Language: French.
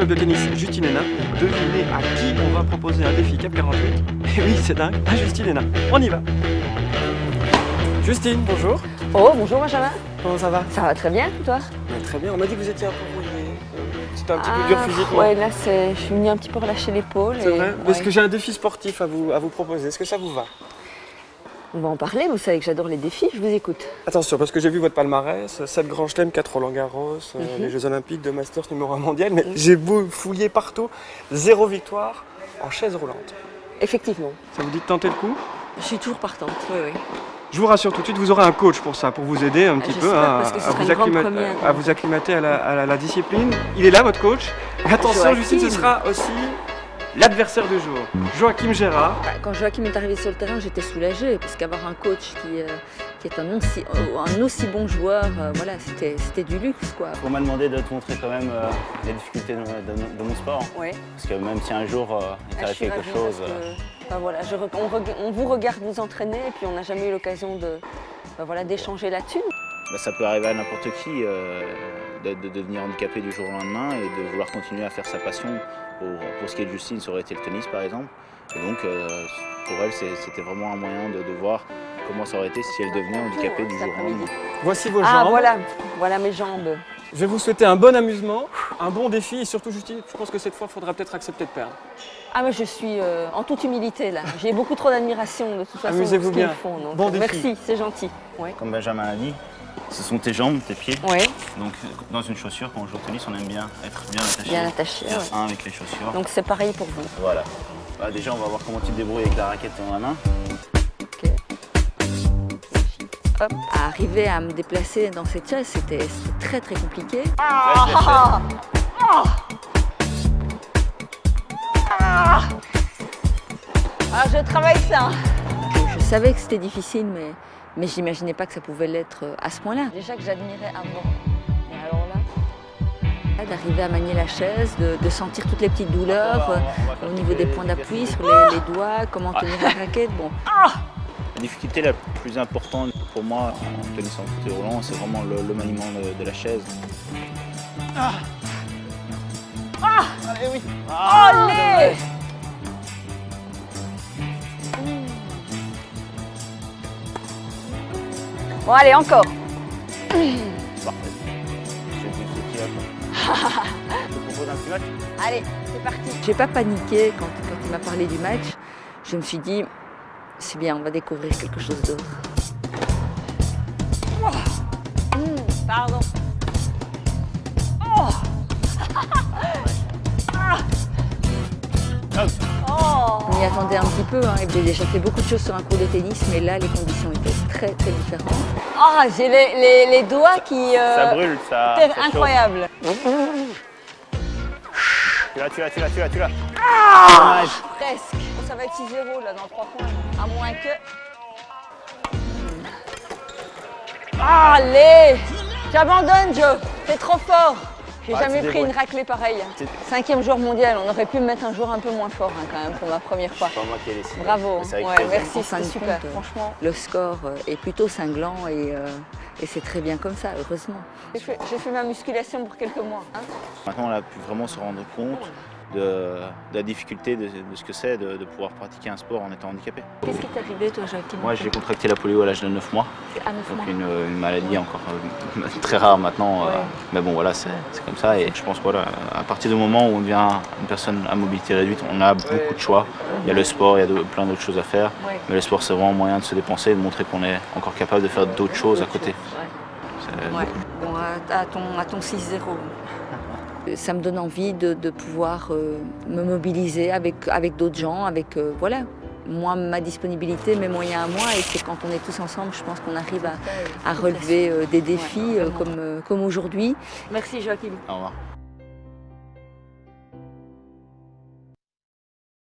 club de tennis Justine Hénin. Devinez à qui on va proposer un défi Cap 48. Et oui, c'est dingue, à Justine Hénin. On y va. Justine, bonjour. Oh, bonjour Benjamin. Comment ça va? Ça va très bien, toi? Très bien, on m'a dit que vous étiez un peu rouillé. C'était un petit peu dur physiquement. Ouais, là, je suis venue un petit peu relâcher l'épaule. C'est vrai? Ouais. Est-ce que j'ai un défi sportif à vous proposer? Est-ce que ça vous va? On va en parler, vous savez que j'adore les défis, je vous écoute. Attention, parce que j'ai vu votre palmarès, 7 grands chelems, 4 Roland-Garros, les Jeux Olympiques, 2 Masters, numéro 1 mondial, mais j'ai beau fouiller partout, 0 victoire en chaise roulante. Effectivement. Ça vous dit de tenter le coup? Je suis toujours partante, oui, oui. Je vous rassure tout de suite, vous aurez un coach pour ça, pour vous aider un petit peu à vous acclimater à la discipline. Il est là, votre coach. Attention, Joachim. Justine, ce sera aussi l'adversaire du jour, Joachim Gérard. Quand Joachim est arrivé sur le terrain, j'étais soulagée, parce qu'avoir un coach qui est un aussi bon joueur, voilà, c'était du luxe, quoi. On m'a demandé de te montrer quand même les difficultés de mon sport. Ouais. Parce que même si un jour il t'arrive quelque chose... voilà, on vous regarde vous entraîner et puis on n'a jamais eu l'occasion d'échanger là-dessus. Ça peut arriver à n'importe qui de devenir handicapé du jour au lendemain et de vouloir continuer à faire sa passion. Pour ce qui est de Justine, ça aurait été le tennis par exemple. Et donc pour elle, c'était vraiment un moyen de voir comment ça aurait été si elle devenait handicapée du jour au lendemain. Voici vos jambes. Ah voilà mes jambes. Je vais vous souhaiter un bon amusement, un bon défi et surtout Justine, je pense que cette fois, il faudra peut-être accepter de perdre. Ah mais je suis en toute humilité là. J'ai beaucoup trop d'admiration de toute façon. Amusez-vous bien. Font, donc, bon défi. Merci, c'est gentil. Ouais. Comme Benjamin l'a dit, ce sont tes jambes, tes pieds. Ouais. Donc dans une chaussure, quand on joue au tennis, on aime bien être bien attaché. Bien attaché, Bien ouais. fin avec les chaussures. Donc c'est pareil pour vous. Voilà. Bah, déjà, on va voir comment tu te débrouilles avec la raquette dans la main. Ok. Hop. À arriver à me déplacer dans cette chaise, c'était très très compliqué. Je travaille ça. Je savais que c'était difficile, mais je n'imaginais pas que ça pouvait l'être à ce point-là. Déjà que j'admirais avant. Et alors là, d'arriver à manier la chaise, de sentir toutes les petites douleurs au niveau des points d'appui, sur les doigts, comment tenir la raquette. Bon. La difficulté la plus importante pour moi en tennis en fauteuil roulant, c'est vraiment le maniement de la chaise. Allez, oui. Allez! Bon, allez, encore. Parfait. Je te propose un petit match. Allez, c'est parti. J'ai pas paniqué quand il m'a parlé du match. Je me suis dit, c'est bien, on va découvrir quelque chose d'autre. Pardon. Oh. On y attendait un petit peu, hein. Il avait déjà fait beaucoup de choses sur un court de tennis, mais là, les conditions étaient très très différentes. Ah, j'ai les doigts qui... Ça brûle, ça c'est incroyable. Tu l'as. Ah, presque. Ça va être 6-0 là dans 3 points. À moins que... Allez! J'abandonne, Joe. T'es trop fort. J'ai jamais pris une raclée pareille. 5e joueur mondial, on aurait pu me mettre un joueur un peu moins fort hein, quand même pour ma première fois. C'est pas moi qui ai décidé. Bravo, ouais, merci, c'est super. Franchement, le score est plutôt cinglant et c'est très bien comme ça, heureusement. J'ai fait ma musculation pour quelques mois. Hein. Maintenant, on a pu vraiment se rendre compte de la difficulté de ce que c'est de pouvoir pratiquer un sport en étant handicapé. Qu'est-ce qui t'est arrivé, toi, Joachim? Moi, j'ai contracté la polio à l'âge de 9 mois. À 9 mois. Donc une maladie encore très rare maintenant. Ouais. Mais bon, voilà, c'est comme ça. Et je pense voilà, à partir du moment où on devient une personne à mobilité réduite, on a beaucoup de choix. Il y a le sport, il y a plein d'autres choses à faire. Ouais. Mais le sport, c'est vraiment un moyen de se dépenser et de montrer qu'on est encore capable de faire d'autres choses à côté. Ouais. Bon, à ton 6-0. Ça me donne envie de pouvoir me mobiliser avec d'autres gens, avec voilà, moi, ma disponibilité, mes moyens à moi. Et c'est quand on est tous ensemble, je pense qu'on arrive à relever des défis comme aujourd'hui. Merci Joachim. Au revoir.